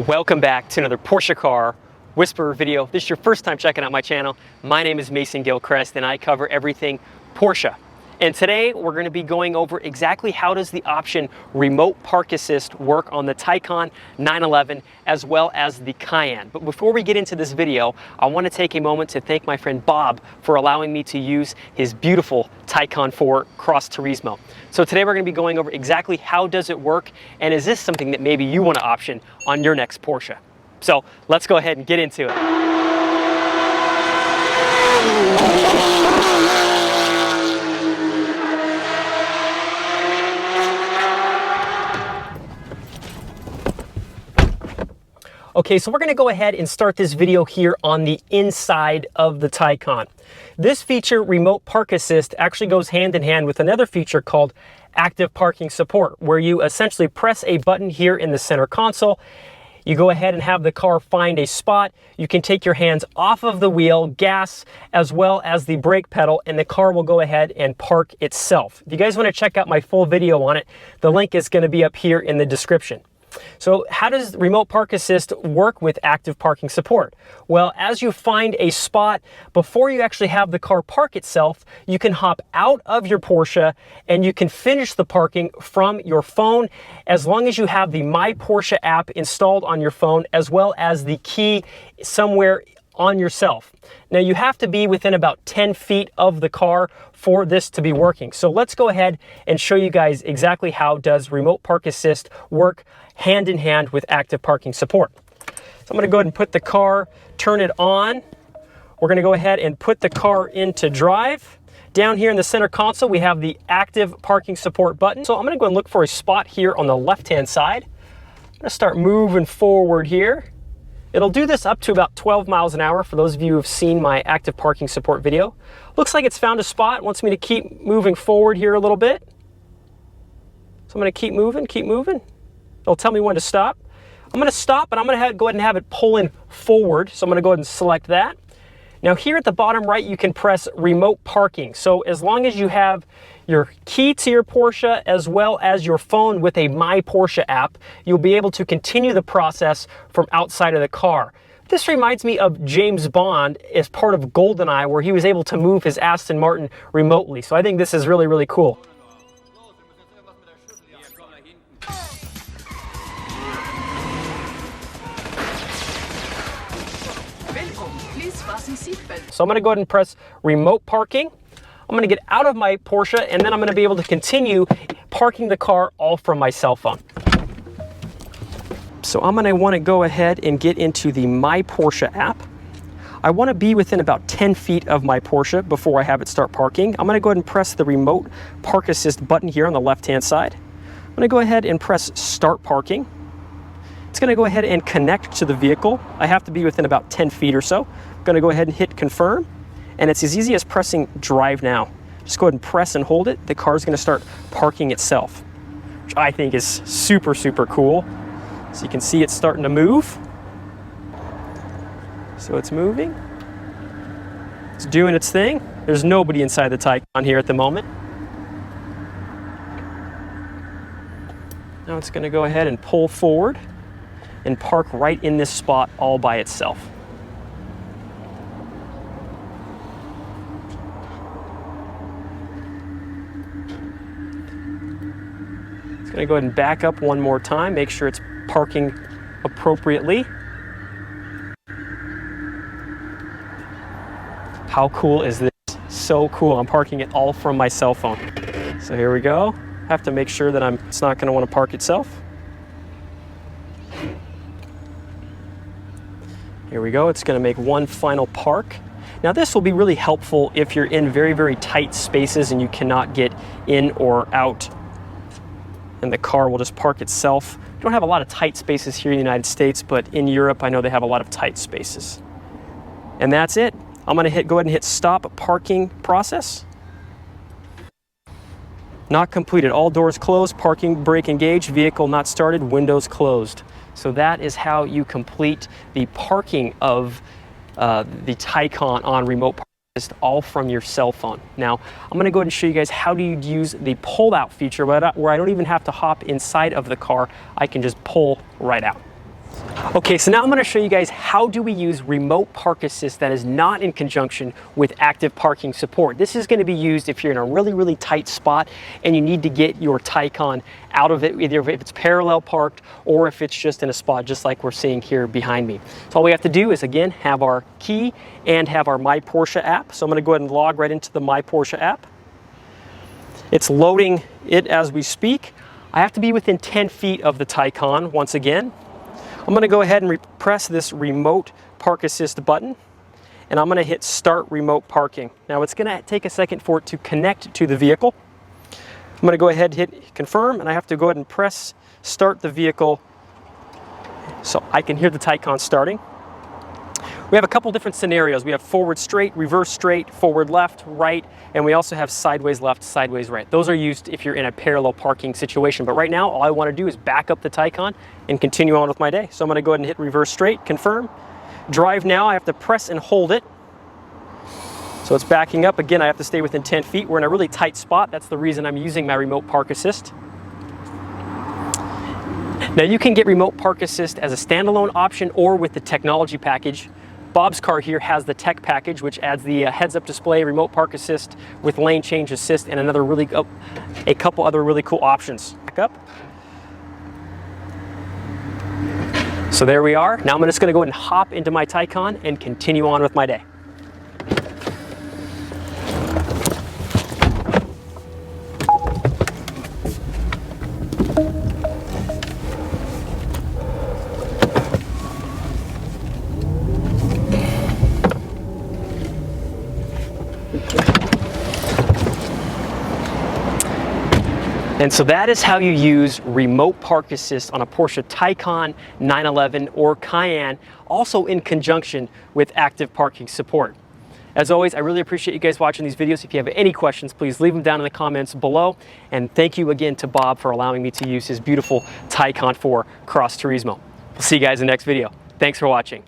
Welcome back to another Porsche Car Whisperer video. If this is your first time checking out my channel, my name is Mason Gilchrist and I cover everything Porsche. And today we're going to be going over exactly how does the option Remote Park Assist work on the Taycan 911 as well as the Cayenne. But before we get into this video, I want to take a moment to thank my friend Bob for allowing me to use his beautiful Taycan 4 Cross Turismo. So today we're going to be going over exactly how does it work and is this something that maybe you want to option on your next Porsche. So let's go ahead and get into it. Okay, so we're going to go ahead and start this video here on the inside of the Taycan. This feature, Remote Park Assist, actually goes hand in hand with another feature called Active Parking Support, where you essentially press a button here in the center console. You go ahead and have the car find a spot. You can take your hands off of the wheel, gas, as well as the brake pedal, and the car will go ahead and park itself. If you guys want to check out my full video on it, the link is going to be up here in the description. So how does Remote Park Assist work with Active Parking Support? Well, as you find a spot, before you actually have the car park itself, you can hop out of your Porsche and you can finish the parking from your phone as long as you have the My Porsche app installed on your phone as well as the key somewhere on yourself. Now you have to be within about 10 feet of the car for this to be working. So let's go ahead and show you guys exactly how does Remote Park Assist work hand in hand with Active Parking Support. So I'm going to go ahead and put the car, turn it on. We're going to go ahead and put the car into drive. Down here in the center console we have the Active Parking Support button. So I'm going to go and look for a spot here on the left hand side. I'm going to start moving forward here. It'll do this up to about 12 miles an hour for those of you who have seen my Active Parking Support video. Looks like it's found a spot. It wants me to keep moving forward here a little bit. So I'm going to keep moving, keep moving. It'll tell me when to stop. I'm going to stop and I'm going to go ahead and have it pulling forward. So I'm going to go ahead and select that. Now here at the bottom right, you can press Remote Parking. So as long as you have your key to your Porsche as well as your phone with a My Porsche app, you'll be able to continue the process from outside of the car. This reminds me of James Bond as part of GoldenEye, where he was able to move his Aston Martin remotely. So I think this is really, really cool. So I'm going to go ahead and press Remote Parking. I'm going to get out of my Porsche and then I'm going to be able to continue parking the car all from my cell phone. So I'm going to want to go ahead and get into the My Porsche app. I want to be within about 10 feet of my Porsche before I have it start parking. I'm going to go ahead and press the Remote Park Assist button here on the left hand side. I'm going to go ahead and press Start Parking. It's going to go ahead and connect to the vehicle. I have to be within about 10 feet or so. I'm going to go ahead and hit confirm, and it's as easy as pressing drive now. Just go ahead and press and hold it. The car is going to start parking itself, which I think is super, super cool. So you can see it's starting to move. So it's moving. It's doing its thing. There's nobody inside the Taycan here at the moment. Now it's going to go ahead and pull forward and park right in this spot all by itself. It's going to go ahead and back up one more time, make sure it's parking appropriately. How cool is this? So cool. I'm parking it all from my cell phone. So here we go. I have to make sure that it's not going to want to park itself. Here we go. It's going to make one final park. Now this will be really helpful if you're in very, very tight spaces and you cannot get in or out, and the car will just park itself. We don't have a lot of tight spaces here in the United States, but in Europe I know they have a lot of tight spaces. And that's it. I'm going to go ahead and hit stop parking process. Not completed. All doors closed, parking brake engaged, vehicle not started, windows closed. So that is how you complete the parking of the Taycan on Remote Park Assist all from your cell phone. Now, I'm going to go ahead and show you guys how do you use the pull-out feature where I don't even have to hop inside of the car. I can just pull right out. Okay, so now I'm going to show you guys how do we use remote park assist that is not in conjunction with active parking support. This is going to be used if you're in a really tight spot and you need to get your Taycan out of it, either if it's parallel parked or if it's just in a spot just like we're seeing here behind me. So all we have to do is, again, have our key and have our My Porsche app. So I'm going to go ahead and log right into the My Porsche app. It's loading it as we speak. I have to be within 10 feet of the Taycan once again. I'm going to go ahead and press this remote park assist button, and I'm going to hit start remote parking. Now it's going to take a second for it to connect to the vehicle. I'm going to go ahead and hit confirm, and I have to go ahead and press start the vehicle so I can hear the Taycan starting. We have a couple different scenarios. We have forward straight, reverse straight, forward left, right, and we also have sideways left, sideways right. Those are used if you're in a parallel parking situation. But right now, all I want to do is back up the Taycan and continue on with my day. So I'm going to go ahead and hit reverse straight, confirm. Drive now, I have to press and hold it. So it's backing up. Again, I have to stay within 10 feet. We're in a really tight spot. That's the reason I'm using my remote park assist. Now you can get remote park assist as a standalone option or with the technology package. Bob's car here has the tech package, which adds the heads-up display, remote park assist with lane change assist, and a couple other really cool options. Back up. So there we are. Now I'm just going to go ahead and hop into my Taycan and continue on with my day. And so that is how you use remote park assist on a Porsche Taycan 911 or Cayenne, also in conjunction with active parking support. As always, I really appreciate you guys watching these videos. If you have any questions, please leave them down in the comments below. And thank you again to Bob for allowing me to use his beautiful Taycan 4 Cross Turismo. We'll see you guys in the next video. Thanks for watching.